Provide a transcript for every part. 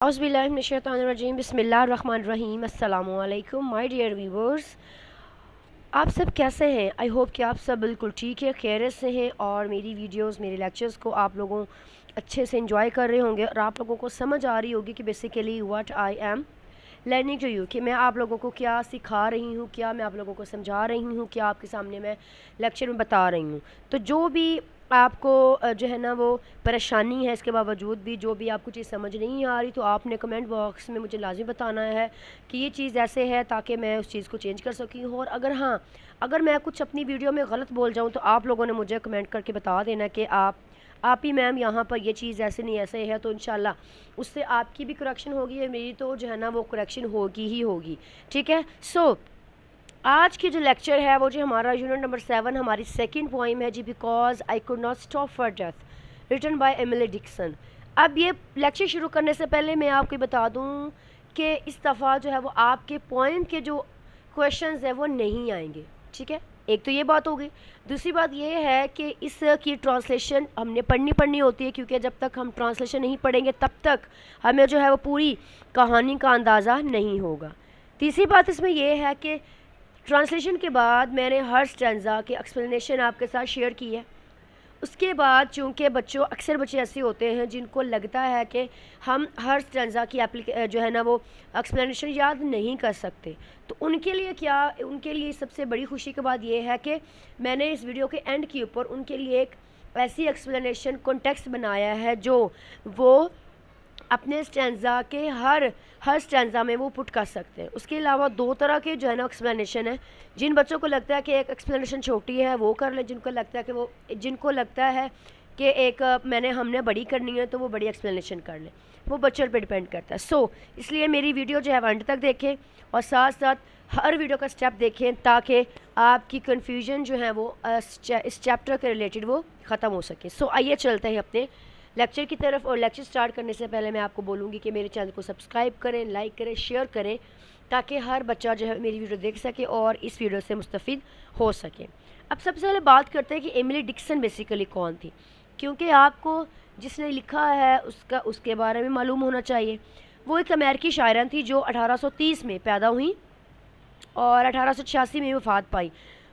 اعوذ باللہ من الشیطان الرجیم بسم اللہ الرحمن الرحیم السلام علیکم مائی ڈیئر ویورز، آپ سب کیسے ہیں؟ آئی ہوپ کہ آپ سب بالکل ٹھیک ہے، خیریت سے ہیں اور میری ویڈیوز میرے لیکچرز کو آپ لوگوں اچھے سے انجوائے کر رہے ہوں گے اور آپ لوگوں کو سمجھ آ رہی ہوگی کہ basically what I am learning to you, کہ میں آپ لوگوں کو کیا سکھا رہی ہوں، کیا میں آپ لوگوں کو سمجھا رہی ہوں، کیا آپ کے سامنے میں لیکچر میں بتا رہی ہوں. تو جو بھی آپ کو جو ہے نا وہ پریشانی ہے، اس کے باوجود بھی جو بھی آپ کو چیز سمجھ نہیں آ رہی، تو آپ نے کمنٹ باکس میں مجھے لازمی بتانا ہے کہ یہ چیز ایسے ہے تاکہ میں اس چیز کو چینج کر سکوں. اور اگر میں کچھ اپنی ویڈیو میں غلط بول جاؤں تو آپ لوگوں نے مجھے کمنٹ کر کے بتا دینا کہ آپ ہی میم یہاں پر یہ چیز ایسے نہیں ایسے ہے، تو انشاءاللہ اس سے آپ کی بھی کریکشن ہوگی اور میری تو جو ہے نا وہ کریکشن ہوگی ہی ہوگی. ٹھیک ہے. آج کی جو لیکچر ہے وہ جو ہمارا یونٹ نمبر 7 ہماری سیکنڈ پوائم ہے جی، because I could not stop for death, written by Emily Dickinson. اب یہ لیکچر شروع کرنے سے پہلے میں آپ کو بتا دوں کہ اس دفعہ جو ہے وہ آپ کے پوائم کے جو کویشچنز ہیں وہ نہیں آئیں گے. ٹھیک ہے، ایک تو یہ بات ہوگی. دوسری بات یہ ہے کہ اس کی ٹرانسلیشن ہم نے پڑھنی ہوتی ہے، کیونکہ جب تک ہم ٹرانسلیشن نہیں پڑھیں گے تب تک ہمیں جو ہے وہ پوری کہانی کا اندازہ نہیں ہوگا. تیسری بات اس میں یہ ہے کہ ٹرانسلیشن کے بعد میں نے ہر سٹینزا کی ایکسپلینیشن آپ کے ساتھ شیئر کی ہے. اس کے بعد چونکہ اکثر بچے ایسے ہوتے ہیں جن کو لگتا ہے کہ ہم ہر سٹینزا کی جو ہے نا وہ ایکسپلینیشن یاد نہیں کر سکتے، تو ان کے لیے سب سے بڑی خوشی کی بات یہ ہے کہ میں نے اس ویڈیو کے اینڈ کے اوپر ان کے لیے ایک ایسی ایکسپلینیشن کانٹیکسٹ بنایا ہے جو وہ اپنے سٹینزا کے ہر سٹینزا میں وہ پٹ کر سکتے ہیں. اس کے علاوہ دو طرح کے جو ہے نا ایکسپلینیشن ہے. جن بچوں کو لگتا ہے کہ ایک ایکسپلینیشن چھوٹی ہے وہ کر لیں، جن کو لگتا ہے کہ ہم نے بڑی کرنی ہے تو وہ بڑی ایکسپلینیشن کر لیں. وہ بچوں پہ ڈیپینڈ کرتا ہے. اس لیے میری ویڈیو جو ہے انڈ تک دیکھیں اور ساتھ ساتھ ہر ویڈیو کا سٹیپ دیکھیں تاکہ آپ کی کنفیوژن جو ہے وہ اس چیپٹر کے ریلیٹڈ وہ ختم ہو سکے. آئیے چلتے ہیں اپنے لیکچر کی طرف. اور لیکچر سٹارٹ کرنے سے پہلے میں آپ کو بولوں گی کہ میرے چینل کو سبسکرائب کریں، لائک کریں، شیئر کریں تاکہ ہر بچہ جو ہے میری ویڈیو دیکھ سکے اور اس ویڈیو سے مستفید ہو سکے. اب سب سے پہلے بات کرتے ہیں کہ ایملی ڈکسن بیسیکلی کون تھی، کیونکہ آپ کو جس نے لکھا ہے اس کے بارے میں معلوم ہونا چاہیے. وہ ایک امریکی شاعرہ تھی جو 1830 میں پیدا ہوئیں اور 1886 میں وفات پائی.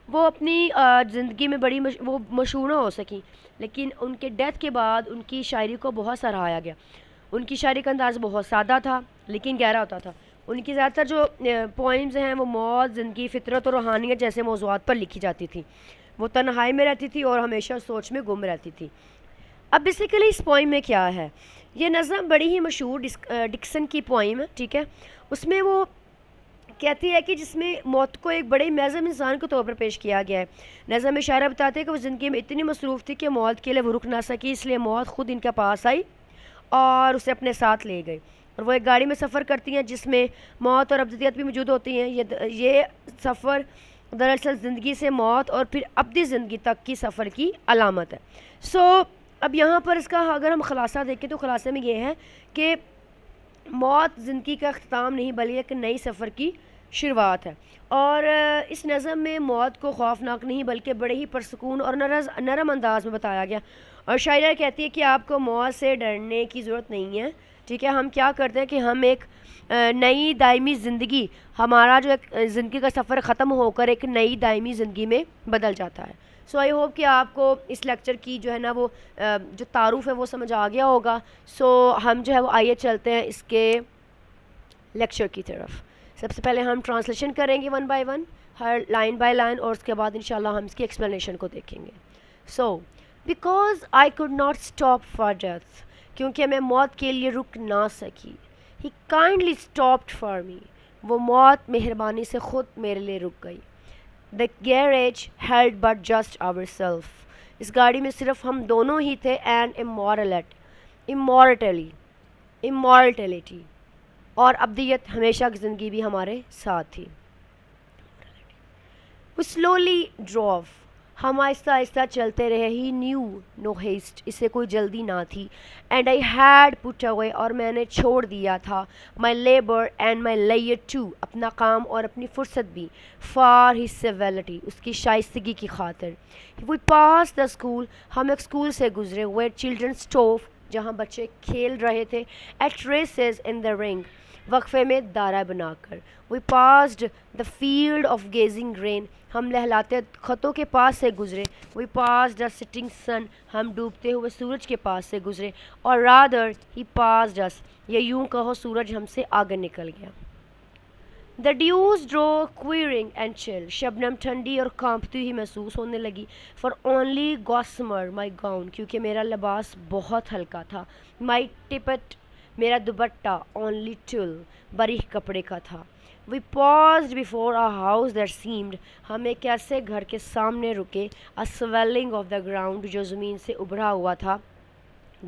وہ اپنی زندگی میں بڑی وہ مشہور نہ ہو سکیں، لیکن ان کے ڈیتھ کے بعد ان کی شاعری کو بہت سراہا گیا. ان کی شاعری کا انداز بہت سادہ تھا لیکن گہرا ہوتا تھا. ان کی زیادہ تر جو پوائمز ہیں وہ موت، زندگی، فطرت اور روحانیت جیسے موضوعات پر لکھی جاتی تھی. وہ تنہائی میں رہتی تھی اور ہمیشہ سوچ میں گم رہتی تھی. اب بیسیکلی اس پوائم میں کیا ہے، یہ نظم بڑی ہی مشہور ڈکسن کی پوائم ہے. ٹھیک ہے. اس میں وہ کہتی ہے کہ جس میں موت کو ایک بڑے معظم انسان کے طور پر پیش کیا گیا ہے. نظم میں شاعرہ بتاتے ہیں کہ وہ زندگی میں اتنی مصروف تھی کہ موت کے لیے وہ رک نہ سکی، اس لیے موت خود ان کے پاس آئی اور اسے اپنے ساتھ لے گئی. اور وہ ایک گاڑی میں سفر کرتی ہیں جس میں موت اور ابدیت بھی موجود ہوتی ہیں. یہ سفر دراصل زندگی سے موت اور پھر ابدی زندگی تک کی سفر کی علامت ہے. اب یہاں پر اس کا اگر ہم خلاصہ دیکھیں تو خلاصے میں یہ ہے کہ موت زندگی کا اختتام نہیں بلکہ ایک نئی سفر کی شروعات ہے. اور اس نظم میں موت کو خوفناک نہیں بلکہ بڑے ہی پرسکون اور نرم انداز میں بتایا گیا. اور شاعرہ کہتی ہے کہ آپ کو موت سے ڈرنے کی ضرورت نہیں ہے. ٹھیک ہے. ہم کیا کرتے ہیں کہ ہم ایک نئی دائمی زندگی، ہمارا جو ایک زندگی کا سفر ختم ہو کر ایک نئی دائمی زندگی میں بدل جاتا ہے. آئی ہوپ کہ آپ کو اس لیکچر کی جو ہے نا وہ جو تعارف ہے وہ سمجھ آ گیا ہوگا. ہم جو ہے وہ آئیے چلتے ہیں اس کے لیکچر کی طرف. سب سے پہلے ہم ٹرانسلیشن کریں گے one by one, Hare line by line, اور اس کے بعد انشاءاللہ ہم اس کی ایکسپلینیشن کو دیکھیں گے. Because I could not stop for death, کیونکہ میں موت کے لیے رک نہ سکی. He kindly stopped for me, وہ موت مہربانی سے خود میرے لیے رک گئی. The carriage held but just ourselves, اس گاڑی میں صرف ہم دونوں ہی تھے. اینڈ امورٹیلیٹی اور ابدیت، ہمیشہ کی زندگی بھی ہمارے ساتھ تھی. وہ سلولی ڈروو، ہم آہستہ آہستہ چلتے رہے. ہی نیو نو ہیسٹ، اسے کوئی جلدی نہ تھی. اینڈ آئی ہیڈ پٹ اوے، اور میں نے چھوڑ دیا تھا. مائی لیبر اینڈ مائی لیئر ٹو، اپنا کام اور اپنی فرصت بھی. فار ہز سیویلٹی، اس کی شائستگی کی خاطر. وی پاس دا اسکول، ہم ایک اسکول سے گزرے. ویئر چلڈرن اسٹوف جہاں بچے کھیل رہے تھے. ایٹ ریسز ان دا رنگ, وقفے میں دائرہ بنا کر. We passed the field of gazing grain, ہم لہلاتے خطوں کے پاس سے گزرے. وی پاسڈ دا سٹنگ سن, ہم ڈوبتے ہوئے سورج کے پاس سے گزرے. اور رادر ہی پاسڈ اس, یا یوں کہو سورج ہم سے آگے نکل گیا. دا ڈیوز ڈرو کوئرنگ اینڈ چل, شبنم ٹھنڈی اور کانپتی ہوئی محسوس ہونے لگی. فار اونلی گاسمر مائی گاؤن, کیونکہ میرا لباس بہت ہلکا تھا. مائی ٹپٹ, میرا دوپٹہ. اونلی ٹل, باریک کپڑے کا تھا. We paused before a house that seemed, ہم ایک ایسے گھر کے سامنے رکے. A swelling of the ground, جو زمین سے ابھرا ہوا تھا.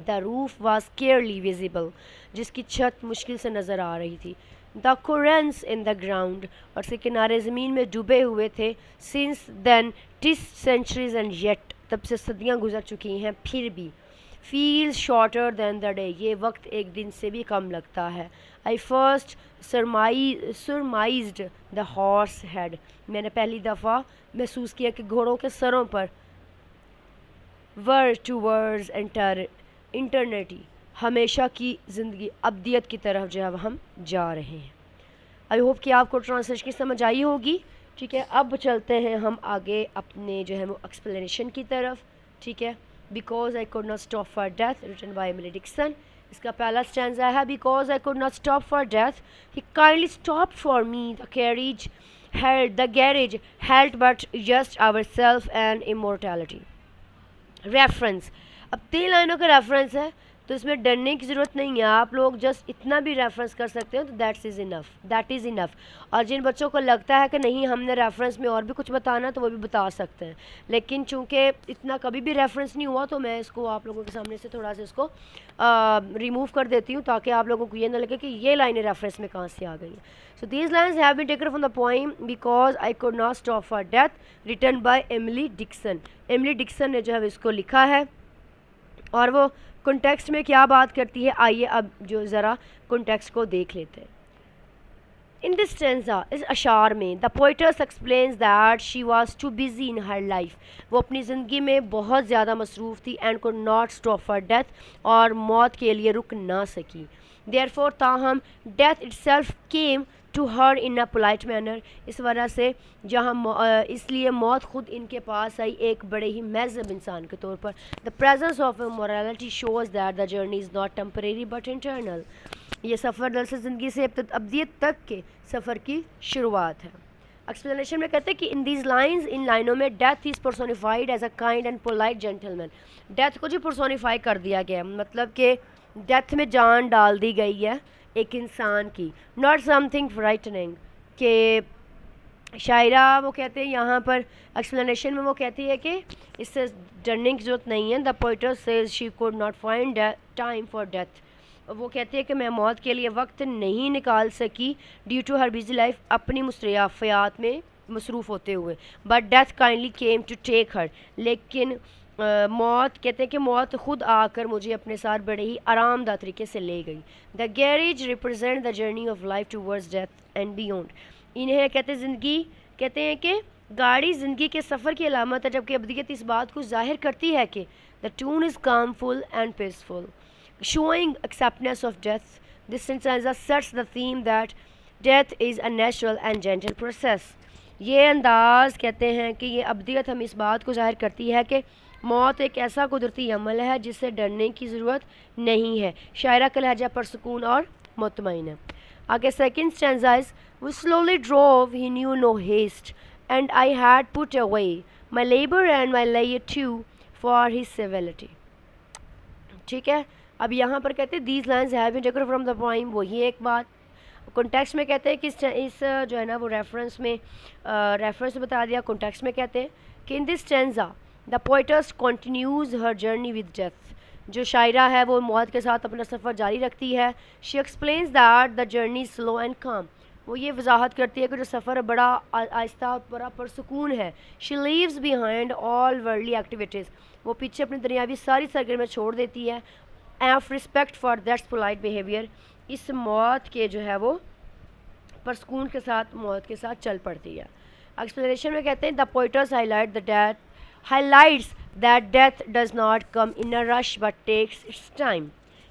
The roof was clearly visible, جس کی چھت مشکل سے نظر آ رہی تھی. دا کورنس ان دا گراؤنڈ, اور اس کے کنارے زمین میں ڈوبے ہوئے تھے. Since then it's centuries and yet, تب سے صدیاں گزر چکی ہیں پھر بھی. فیل شارٹر دین دا ڈے, یہ وقت ایک دن سے بھی کم لگتا ہے. آئی فرسٹ سرمائزڈ دا ہارس ہیڈ, میں نے پہلی دفعہ محسوس کیا کہ گھوڑوں کے سروں پر ور ٹوورڈز انٹرنیٹی, ہمیشہ کی زندگی, ابدیت کی طرف جو ہے ہم جا رہے ہیں. آئی ہوپ کہ آپ کو ٹرانسلیشن کی سمجھ آئی ہوگی. ٹھیک ہے, اب چلتے ہیں ہم آگے اپنے جو ہے وہ ایکسپلینیشن کی طرف. ٹھیک ہے, because I could not stop for death, written by Emily Dickinson. اس کا پہلا اسٹینزا ہے, because I could not stop for death he kindly stop for me. The carriage held but just ourselves and immortality. Reference, اب 3 لائنوں کا reference ہے تو اس میں ڈرنے کی ضرورت نہیں ہے, آپ لوگ جسٹ اتنا بھی ریفرنس کر سکتے ہو تو دیٹ از انف. اور جن بچوں کو لگتا ہے کہ نہیں ہم نے ریفرنس میں اور بھی کچھ بتانا تو وہ بھی بتا سکتے ہیں, لیکن چونکہ اتنا کبھی بھی ریفرنس نہیں ہوا تو میں اس کو آپ لوگوں کے سامنے سے تھوڑا سا اس کو ریموو کر دیتی ہوں تاکہ آپ لوگوں کو یہ نہ لگے کہ یہ لائنیں ریفرنس میں کہاں سے آ گئی ہیں. So these lines have been taken from the poem because I could not stop for death, written by Emily Dickinson. Emily Dickinson نے جو ہے اس کو لکھا ہے, اور وہ کنٹیکسٹ میں کیا بات کرتی ہے آئیے اب جو ذرا کنٹیکسٹ کو دیکھ لیتے ہیں. ان دس اسٹینزا, اس اشعار میں, the poets explains that she was too busy in her life, وہ اپنی زندگی میں بہت زیادہ مصروف تھی. And could not stop for death, اور موت کے لیے رک نہ سکی. دیئر فور, تاہم, death itself came to her in a polite manner, اس وجہ سے جہاں اس لیے موت خود ان کے پاس آئی ایک بڑے ہی مہذب انسان کے طور پر. The presence of a morality shows that the journey is not temporary but internal, یہ سفر دراصل زندگی سے ابدیت تک کے سفر کی شروعات ہے. ایکسپلینیشن میں کہتے ہیں کہ ان دیز لائنز, ان لائنوں میں, death is personified as a kind and polite gentleman. Death کو جو پرسونیفائی کر دیا گیا, مطلب کہ ڈیتھ میں جان ڈال دی گئی ہے ایک انسان کی. ناٹ سم تھنگ فرائٹننگ, کہ شاعرہ وہ کہتے ہیں یہاں پر ایکسپلینیشن میں وہ کہتی ہے کہ اس سے ڈرنے کی ضرورت نہیں ہے. The poet says she could not find time for death, وہ کہتی ہے کہ میں موت کے لیے وقت نہیں نکال سکی due to her busy life, اپنی مصروفیات میں مصروف ہوتے ہوئے. But death kindly came to take her, لیکن موت, کہتے ہیں کہ موت خود آ کر مجھے اپنے ساتھ بڑے ہی آرام دہ طریقے سے لے گئی. The carriage represent the journey of life towards death and beyond. انہیں کہتے ہیں زندگی, کہتے ہیں کہ گاڑی زندگی کے سفر کی علامت ہے, جبکہ ابدیت اس بات کو ظاہر کرتی ہے کہ the tone is calmful and peaceful, showing acceptance of death. This stanza sets the theme that death is a natural and gentle process. یہ انداز کہتے ہیں کہ یہ ابدیت ہم اس بات کو ظاہر کرتی ہے کہ موت ایک ایسا قدرتی عمل ہے جس سے ڈرنے کی ضرورت نہیں ہے. شاعرہ کا لہجہ پرسکون اور مطمئن ہے. آگے second stanza is, we slowly drove, he knew no haste, and I had put away my labor and my layer too for his civility. ٹھیک ہے, اب یہاں پر کہتے ہیں these lines have been taken from the poem, وہی ایک بات. Context میں کہتے ہیں کہ اس جو ہے نا وہ ریفرنس میں بتا دیا. کنٹیکسٹ میں کہتے ہیں کہ in this stanza the poets continues her journey with death, جو شاعرہ ہے وہ موت کے ساتھ اپنا سفر جاری رکھتی ہے. She explains that the journey is slow and calm, وہ یہ وضاحت کرتی ہے کہ جو سفر بڑا آہستہ اور بڑا پرسکون ہے. She leaves behind all worldly activities, وہ پیچھے اپنی دنیاوی ساری سرگرمیاں چھوڑ دیتی ہے. Of respect for that's polite behaviour, اس موت کے جو ہے وہ موت کے ساتھ چل پڑتی ہے. ایکسپلینیشن میں کہتے ہیں the poets highlight the death highlights that death does not come in a rush but takes its time.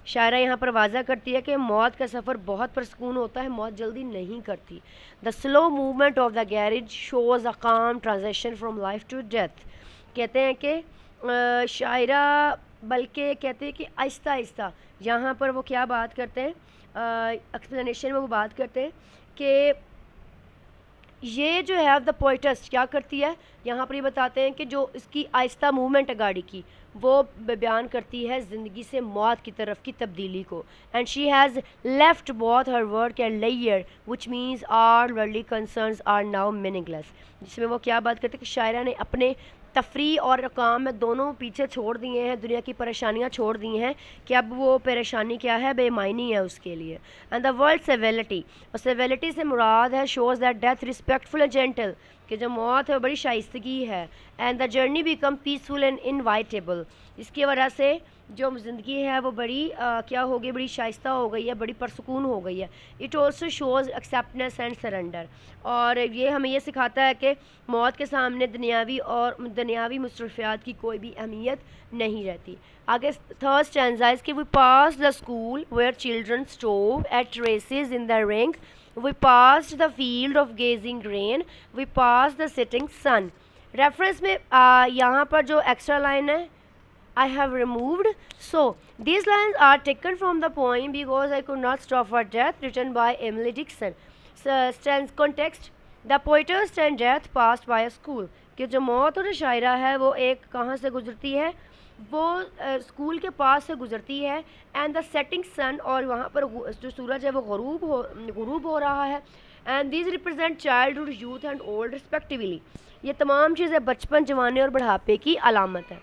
شاعرہ یہاں پر واضح کرتی ہے کہ موت کا سفر بہت پرسکون ہوتا ہے, موت جلدی نہیں کرتی. The slow movement of the carriage shows a calm transaction from life to death. کہتے ہیں کہ شاعرہ بلکہ کہتے ہیں کہ آہستہ آہستہ, یہاں پر وہ کیا بات کرتے ہیں, ایکسپلینیشن میں وہ بات کرتے ہیں کہ یہ جو ہے دا پوئٹس کیا کرتی ہے, یہاں پر یہ بتاتے ہیں کہ جو اس کی آہستہ موومنٹ ہے گاڑی کی, وہ بیان کرتی ہے زندگی سے موت کی طرف کی تبدیلی کو. And she has left both her work and لیئر which means all worldly concerns are now meaningless. جس میں وہ کیا بات کرتے ہیں کہ شاعرہ نے اپنے تفریح اور کام میں دونوں پیچھے چھوڑ دیے ہیں, دنیا کی پریشانیاں چھوڑ دی ہیں کہ اب وہ پریشانی کیا ہے, بے معنی ہے اس کے لیے. اینڈ دا ورلڈ سیویلٹی, اور سیویلٹی سے مراد ہے shows that death respectful and gentle, کہ جو موت ہے وہ بڑی شائستگی ہے. And the journey become peaceful and inevitable, اس کی وجہ سے جو زندگی ہے وہ بڑی کیا ہو گئی, بڑی شائستہ ہو گئی ہے, بڑی پرسکون ہو گئی ہے. It also shows acceptance and surrender, اور یہ ہمیں یہ سکھاتا ہے کہ موت کے سامنے دنیاوی مصروفیات کی کوئی بھی اہمیت نہیں رہتی. آگے تھرڈ اسٹینزا is کہ we passed the school where children strove at races in the ring, we passed the field of gazing rain, we passed the setting sun. Reference میں یہاں پر جو ایکسٹرا لائن ہے I have removed. So these lines are taken from the poem Because I Could Not Stop for Death, written by Emily Dickinson. Context: the poetess and death passed by a school. کہ جو موت اور جو شاعرہ ہے وہ ایک کہاں سے گزرتی ہے, وہ اسکول کے پاس سے گزرتی ہے. اینڈ دا سیٹنگ سن, اور وہاں پر جو سورج ہے وہ غروب ہو رہا ہے. And these represent childhood, youth and old respectively. یہ تمام چیزیں بچپن, جوانی اور بڑھاپے کی علامت ہے.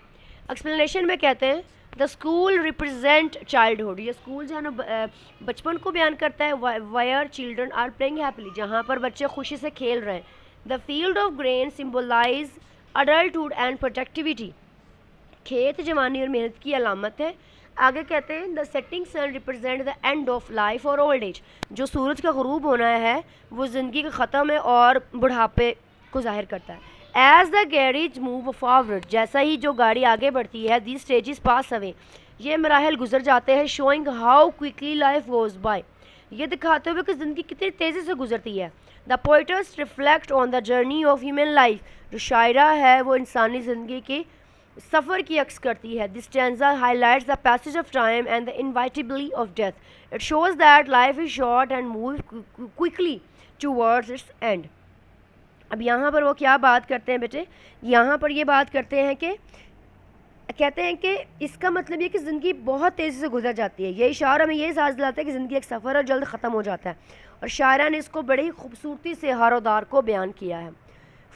ایکسپلینیشن میں کہتے ہیں دا اسکول ریپرزینٹ چائلڈہڈ, یہ اسکول جو ہے نا بچپن کو بیان کرتا ہے. Where children are playing happily, جہاں پر بچے خوشی سے کھیل رہے ہیں. The field of green symbolize adulthood and productivity, کھیت جوانی اور محنت کی علامت ہے. آگے کہتے ہیں the setting sun represent the end of life اور اولڈ ایج, جو سورج کا غروب ہونا ہے وہ زندگی کا ختم ہے اور بڑھاپے کو ظاہر کرتا ہے. As the garage move forward, جیسا ہی جو گاڑی آگے بڑھتی ہے, دی اسٹیجز پاس اوے, یہ مراحل گزر جاتے ہیں. Showing how quickly life goes by, یہ دکھاتے ہوئے کہ زندگی کتنی تیزی سے گزرتی ہے. The poets reflect on the journey of human life, جو شاعرہ ہے وہ انسانی زندگی کی سفر کی عکس کرتی ہے. This stanza high the passage of time and the inevitability of death. It shows that life is short and move quickly towards its end. اب یہاں پر وہ کیا بات کرتے ہیں بیٹے, یہاں پر یہ بات کرتے ہیں کہ کہتے ہیں کہ اس کا مطلب یہ کہ زندگی بہت تیزی سے گزر جاتی ہے. یہ اشارہ ہمیں یہ احساس دلاتا ہے کہ زندگی ایک سفر ہے, جلد ختم ہو جاتا ہے. اور شاعرہ نے اس کو بڑی خوبصورتی سے ہارودار کو بیان کیا ہے.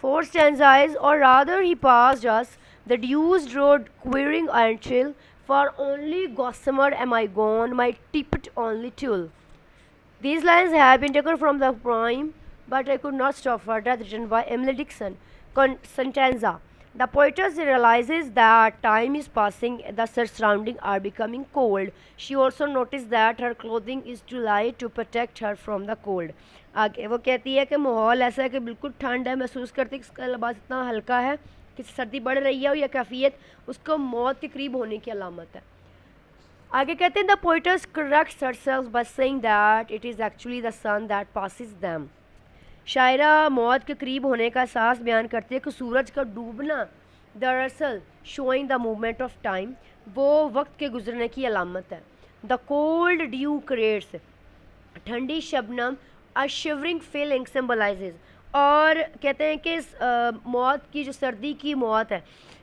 Four stanzas, or rather he passed us, the dews road queering and chill, for only gossamer am I gone, my tippet only tulle. These lines have been taken from the poem But I Could Not Stop for Death, written by Emily Dickinson. Stanza: the poetess realizes that time is passing, the surroundings are becoming cold. She also noticed that her clothing is too light to protect her from the cold. آگے وہ کہتی ہے کہ ماحول ایسا ہے کہ بالکل ٹھنڈ ہے, محسوس کرتی ہے کہ اس کا لباس اتنا ہلکا ہے کہ سردی بڑھ رہی ہے, اور یہ کیفیت اس کو موت کے قریب ہونے کی علامت ہے. آگے کہتے ہیں the poetess corrects herself by saying that it is actually the sun that passes them. شاعرہ موت کے قریب ہونے کا احساس بیان کرتی ہے کہ سورج کا ڈوبنا دراصل شوئنگ دا موومنٹ آف ٹائم, وہ وقت کے گزرنے کی علامت ہے. دا کولڈ ڈیو کریٹس, ٹھنڈی شبنم, a shivering feeling symbolizes, اور کہتے ہیں کہ موت کی جو سردی کی موت ہے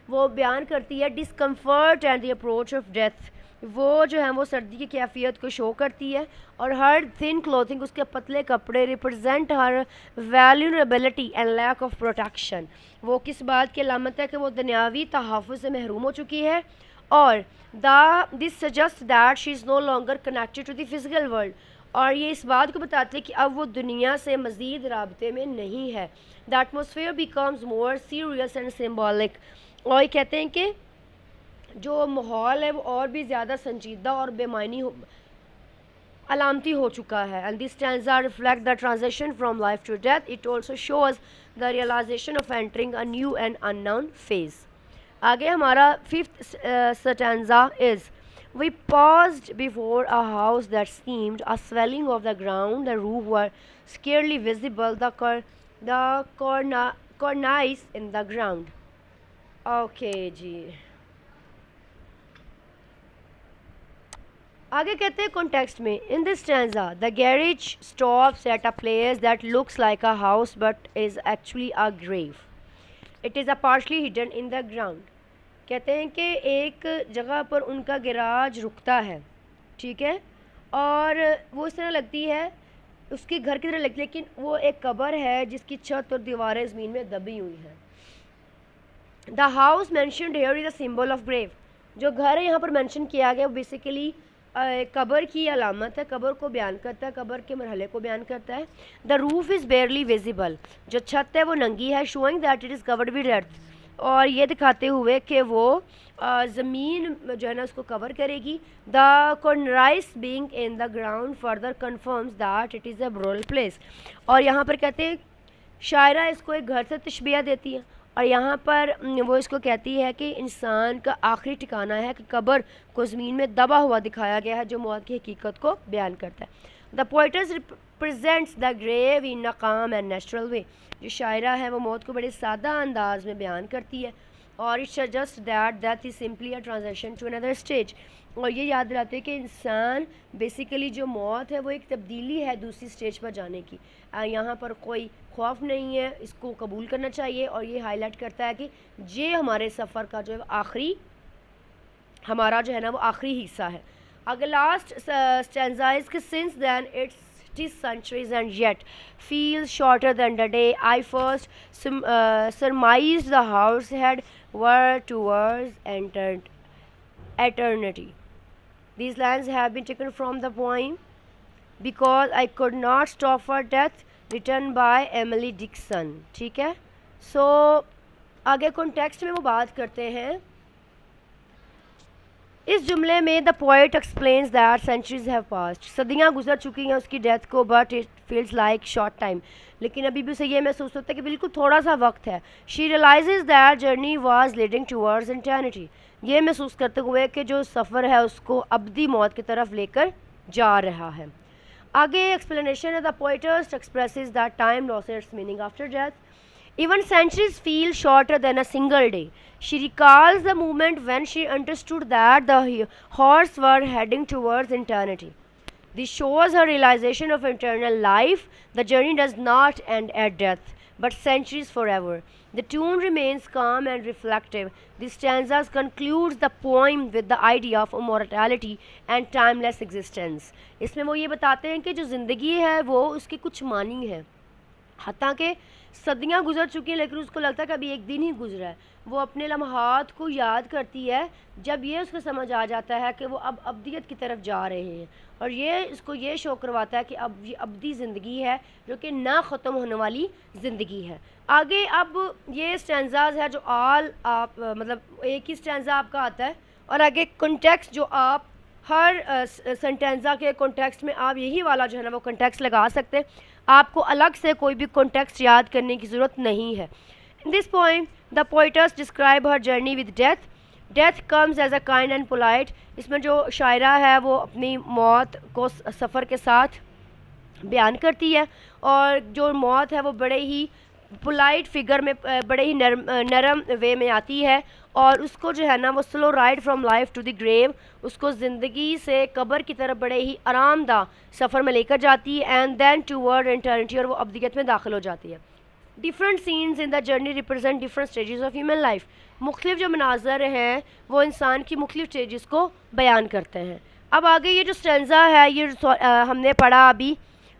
وہ بیان کرتی ہے discomfort and the approach of death. وہ جو ہے وہ سردی کی کیفیت کو شو کرتی ہے. اور ہر تھن کلوتھنگ, اس کے پتلے کپڑے, represent her vulnerability and lack of protection, وہ کس بات کی علامت ہے کہ وہ دنیاوی تحفظ سے محروم ہو چکی ہے. اور this suggest that she is no longer connected to the physical world, اور یہ اس بات کو بتاتے کہ اب وہ دنیا سے مزید رابطے میں نہیں ہے. The atmosphere becomes more serious and symbolic, اور یہ کہتے ہیں کہ جو ماحول ہے وہ اور بھی زیادہ سنجیدہ اور بے معنی علامتی ہو چکا ہے. And this stanza reflect the transition from life to death. It also shows the realization of entering a new and unknown phase. آگے ہمارا fifth stanza is We paused before a house that seemed a swelling of the ground. The roof were scarcely visible. The cornice in the ground. Okay جی. آگے کہتے ہیں context میں in this stanza the garage stops at a place that looks like a house but is actually a grave. It is a partially hidden in the ground. کہتے ہیں کہ ایک جگہ پر ان کا گیراج رکتا ہے, ٹھیک ہے, اور وہ اس طرح لگتی ہے, اس کے گھر کی طرح لگتی ہے, لیکن وہ ایک قبر ہے جس کی چھت اور دیواریں زمین میں دبی ہوئی ہیں. The house mentioned here is a symbol of grave. جو گھر ہے یہاں پر مینشن کیا گیا وہ بیسیکلی قبر کی علامت ہے, قبر کو بیان کرتا ہے, قبر کے مرحلے کو بیان کرتا ہے. The roof is barely visible. جو چھت ہے وہ ننگی ہے, showing that it is covered with earth. اور یہ دکھاتے ہوئے کہ وہ زمین جو ہے نا اس کو کور کرے گی. The cornice being in the ground further confirms that it is a burial place. اور یہاں پر کہتے ہیں شاعرہ اس کو ایک گھر سے تشبیہ دیتی ہے, اور یہاں پر وہ اس کو کہتی ہے کہ انسان کا آخری ٹھکانہ ہے, کہ قبر کو زمین میں دبا ہوا دکھایا گیا ہے جو موت کی حقیقت کو بیان کرتا ہے. The poets represents the grave in a calm and natural way. جو شاعرہ ہے وہ موت کو بڑے سادہ انداز میں بیان کرتی ہے, اور it suggest that death is simply a transition to another stage. اور یہ یاد دلاتے ہیں کہ انسان بیسیکلی جو موت ہے وہ ایک تبدیلی ہے دوسری اسٹیج پر جانے کی. یہاں پر کوئی خوف نہیں ہے, اس کو قبول کرنا چاہیے. اور یہ ہائی لائٹ کرتا ہے کہ یہ ہمارے سفر کا جو ہے آخری ہمارا جو ہے نا وہ آخری حصہ ہے. اگر لاسٹ اسٹینزا از کہ since then it's centuries and yet feels shorter than the day I first surmised the house had were towards eternity. These lines have been taken from the poem Because I Could Not Stop for Death written by Emily Dickinson. ٹھیک ہے, سو آگے context میں وہ بات کرتے ہیں. اس جملے میں the poet explains that centuries have passed. صدیاں گزر چکی ہیں اس کی ڈیتھ کو, but it feels like short time. لیکن ابھی بھی اسے یہ محسوس ہوتا ہے کہ بالکل تھوڑا سا وقت ہے. She realises that journey was leading towards eternity. یہ محسوس کرتے ہوئے کہ جو سفر ہے اس کو ابدی موت کی طرف لے کر جا رہا ہے. آگے ایکسپلینیشن ہے. The poets expresses that time loses its meaning after death. Even centuries feel shorter than a single day. She recalls the moment when she understood that the horse were heading towards eternity. This shows her realization of eternal life. The journey does not end at death, but centuries forever. The tune remains calm and reflective. This stanza concludes the poem with the idea of immortality and timeless existence. اس میں وہ یہ بتاتے ہیں کہ جو زندگی ہے وہ اس کی کچھ معنی ہے, حتیٰ کہ صدیاں گزر چکی ہیں لیکن اس کو لگتا ہے کہ ابھی ایک دن ہی گزرا ہے. وہ اپنے لمحات کو یاد کرتی ہے جب یہ اس کو سمجھ آ جاتا ہے کہ وہ اب ابدیت کی طرف جا رہے ہیں, اور یہ اس کو یہ شوق کرواتا ہے کہ اب یہ ابدی زندگی ہے جو کہ نہ ختم ہونے والی زندگی ہے. آگے اب یہ اسٹینزاز ہے جو آپ مطلب ایک ہی اسٹینزا آپ کا آتا ہے, اور آگے کنٹیکسٹ جو آپ ہر سنٹینزا کے کنٹیکسٹ میں آپ یہی والا جو ہے نا وہ کنٹیکسٹ لگا سکتے ہیں. آپ کو الگ سے کوئی بھی کنٹیکسٹ یاد کرنے کی ضرورت نہیں ہے. In this poem the poets describe her journey with death. Death comes as a kind and polite. اس میں جو شاعرہ ہے وہ اپنی موت کو سفر کے ساتھ بیان کرتی ہے, اور جو موت ہے وہ بڑے ہی پولائٹ فگر میں, بڑے ہی نرم وے میں آتی ہے, اور اس کو جو ہے نا وہ slow ride from life to the grave, اس کو زندگی سے قبر کی طرف بڑے ہی آرام دہ سفر میں لے کر جاتی ہے. اینڈ دین ٹوورڈ انٹرنیٹی, اور وہ ابدیت میں داخل ہو جاتی ہے. Different scenes in the journey represent different stages of human life. مختلف جو مناظر ہیں وہ انسان کی مختلف اسٹیجز کو بیان کرتے ہیں. اب آگے یہ جو اسٹینزا ہے یہ ہم نے پڑھا ابھی,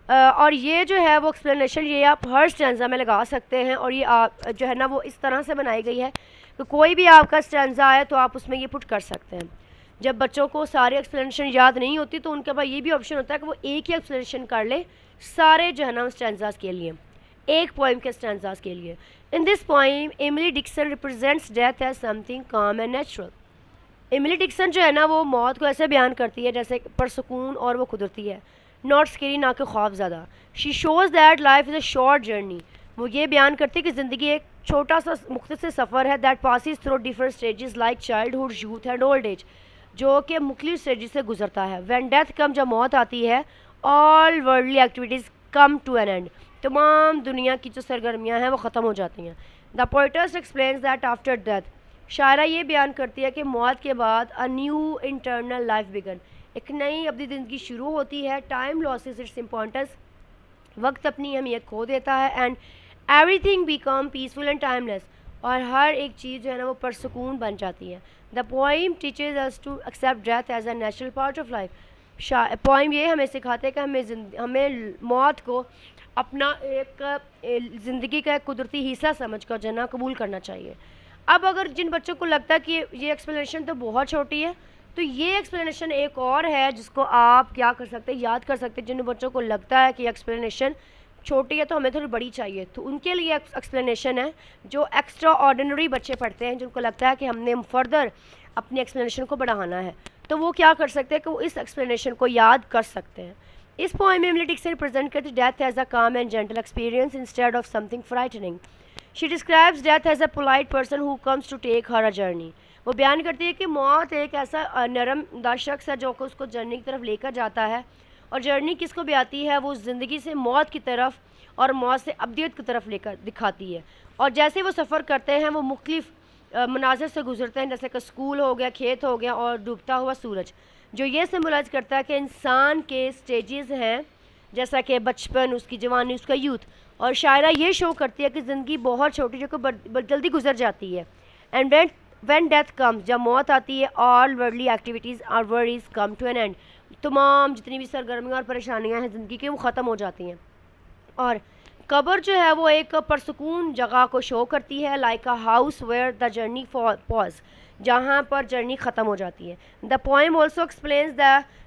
اور یہ جو ہے وہ ایکسپلینیشن یہ آپ ہر اسٹینزا میں لگا سکتے ہیں, اور یہ آپ جو ہے نا وہ اس طرح سے بنائی گئی ہے کہ کوئی بھی آپ کا اسٹینزا ہے تو آپ اس میں یہ پٹ کر سکتے ہیں. جب بچوں کو سارے ایکسپلینیشن یاد نہیں ہوتی تو ان کے پاس یہ بھی آپشن ہوتا ہے کہ وہ ایک ہی ایکسپلینیشن کر لے سارے جو ہے نا اسٹینزاز کے لیے, ایک پوئم کے اسٹینزاز کے لیے. In this poem Emily Dickinson represents death as something calm and natural. Emily Dickinson جو ہے نا وہ موت کو ایسے بیان کرتی ہے جیسے پرسکون اور وہ قدرتی ہے, ناٹ اسکیری, نہ کہ خوف زدہ. She shows that life is a short journey. وہ یہ بیان کرتی ہے کہ زندگی ایک چھوٹا سا مختصر سفر ہے that passes through different stages like childhood, youth and old age, جو کہ مختلف اسٹیجز سے گزرتا ہے. وین ڈیتھ کم، جب موت آتی ہے، all worldly activities come to an end, تمام دنیا کی جو سرگرمیاں ہیں وہ ختم ہو جاتی ہیں. The poets explains that after death, شاعرہ یہ بیان کرتی ہے کہ موت کے بعد a new internal life begin, ایک نئی اپنی زندگی شروع ہوتی ہے. ٹائم لاسز اٹس امپورٹنس، وقت اپنی اہمیت کھو دیتا ہے. And every thing become peaceful and time لیس، اور ہر ایک چیز جو ہے نا وہ پرسکون بن جاتی ہے. The poem teaches us to accept death as a natural part of life. Poem یہ ہمیں سکھاتے ہیں کہ ہمیں موت کو اپنا ایک زندگی کا ایک قدرتی حصہ سمجھ کر جو ہے نا قبول کرنا چاہیے. اب اگر جن بچوں کو لگتا ہے کہ یہ ایکسپلینیشن تو بہت چھوٹی ہے، تو یہ ایکسپلینیشن ایک اور ہے جس کو آپ کیا کر سکتے ہیں، یاد کر سکتے ہیں. جن بچوں کو لگتا ہے کہ یہ ایکسپلینیشن چھوٹی ہے تو ہمیں تھوڑی بڑی چاہیے، تو ان کے لیے ایکسپلینیشن ہے. جو ایکسٹرا آرڈینری بچے پڑھتے ہیں، جن کو لگتا ہے کہ ہم نے فردر اپنی ایکسپلینیشن کو بڑھانا ہے، تو وہ کیا کر سکتے ہیں کہ وہ اس ایکسپلینیشن کو یاد کر سکتے ہیں. اس پوائم میں ایملی ڈکسن پریزنٹ کرتی death as a calm and gentle experience instead of something frightening. She describes death as a polite person who comes to take her a journey. وہ بیان کرتی ہے کہ موت ایک ایسا نرم انداز شخص ہے جو کہ اس کو جرنی کی طرف لے کر جاتا ہے. اور جرنی کس کو بھی آتی ہے، وہ زندگی سے موت کی طرف اور موت سے ابدیت کی طرف لے کر دکھاتی ہے. اور جیسے وہ سفر کرتے ہیں وہ مختلف مناظر سے گزرتے ہیں، جیسے کہ اسکول ہو گیا، کھیت ہو گیا، اور ڈوبتا ہوا سورج، جو یہ سمبلائز کرتا ہے کہ انسان کے اسٹیجز ہیں، جیسا کہ بچپن، اس کی جوانی، اس کا یوتھ. اور شاعرہ یہ شو کرتی ہے کہ زندگی بہت چھوٹی جو کہ جلدی گزر جاتی ہے. اینڈ وین ڈیتھ کمز، جب موت آتی ہے، آل ورلڈلی ایکٹیویٹیز اور ورریز کم ٹو این اینڈ، تمام جتنی بھی سرگرمیاں اور پریشانیاں ہیں زندگی کی وہ ختم ہو جاتی ہیں. اور قبر جو ہے وہ ایک پرسکون جگہ کو شو کرتی ہے، like a house where the journey pause, جہاں پر جرنی ختم ہو جاتی ہے. The poem also explains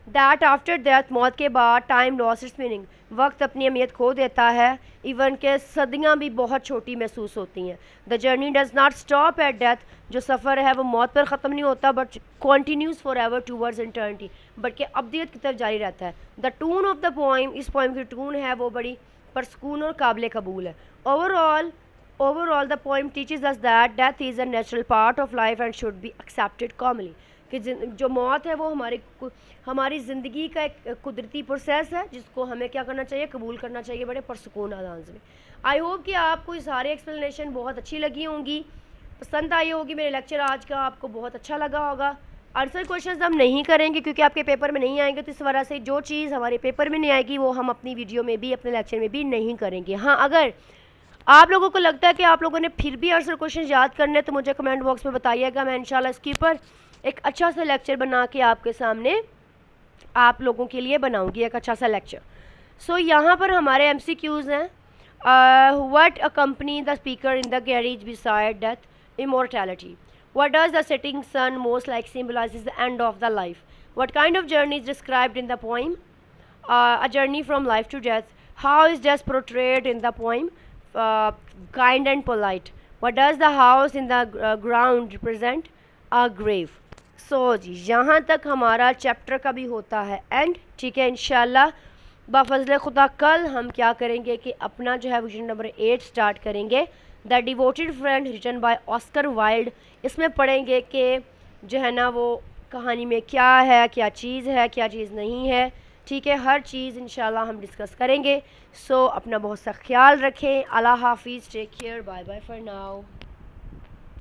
that after death, موت کے بعد، ٹائم لاس اٹس میننگ، وقت اپنی اہمیت کھو دیتا ہے. ایون کہ صدیاں بھی بہت چھوٹی محسوس ہوتی ہیں. The journey does not stop at death, جو سفر ہے وہ موت پر ختم نہیں ہوتا، but continues for ever towards eternity, بلکہ ابدیت کی طرف جاری رہتا ہے. The tone of the poem, اس پوئم کی ٹون ہے وہ بڑی پرسکون اور قابل قبول ہے. Overall, the poem teaches us that death is a natural part of life and should be accepted calmly. کہ جو موت ہے وہ ہماری زندگی کا ایک قدرتی پروسیس ہے جس کو ہمیں کیا کرنا چاہیے، قبول کرنا چاہیے بڑے پرسکون انداز میں. آئی ہوپ کہ آپ کو یہ سارے ایکسپلینیشن بہت اچھی لگی ہوں گی، پسند آئی ہوگی. میرے لیکچر آج کا آپ کو بہت اچھا لگا ہوگا. آنسر کویشچنز ہم نہیں کریں گے کیونکہ آپ کے پیپر میں نہیں آئیں گے، تو اس وجہ سے جو چیز ہمارے پیپر میں نہیں آئے گی وہ ہم اپنی ویڈیو میں بھی، اپنے لیکچر میں بھی نہیں کریں گے. ہاں، اگر آپ لوگوں کو لگتا ہے کہ آپ لوگوں نے پھر بھی آنسر کویشچن یاد کرنے تو مجھے کمنٹ باکس میں بتائیے گا. میں انشاءاللہ اس کے اوپر ایک اچھا سا لیکچر بنا کے آپ کے سامنے آپ لوگوں کے لیے بناؤں گی، ایک اچھا سا لیکچر. سو یہاں پر ہمارے ایم سی کیوز ہیں. What accompany the speaker in the garage beside death, immortality. What does the setting sun most like symbolizes the end of the life? What kind of journey is described in the poem? A journey from life to death. How is death portrayed in the poem? Kind and polite. What does the house in the ground represent? A grave. سو جی یہاں تک ہمارا chapter کا بھی ہوتا ہے and. ٹھیک ہے، انشاءاللہ بفضل خدا کل ہم کیا کریں گے کہ اپنا جو ہے ویژن نمبر 8 سٹارٹ کریں گے، the devoted friend written by Oscar Wilde. اس میں پڑھیں گے کہ جو ہے نا وہ کہانی میں کیا ہے، کیا چیز ہے، کیا چیز نہیں ہے. ٹھیک ہے، ہر چیز انشاءاللہ ہم ڈسکس کریں گے. سو اپنا بہت سا خیال رکھیں. اللہ حافظ، take care, bye bye for now.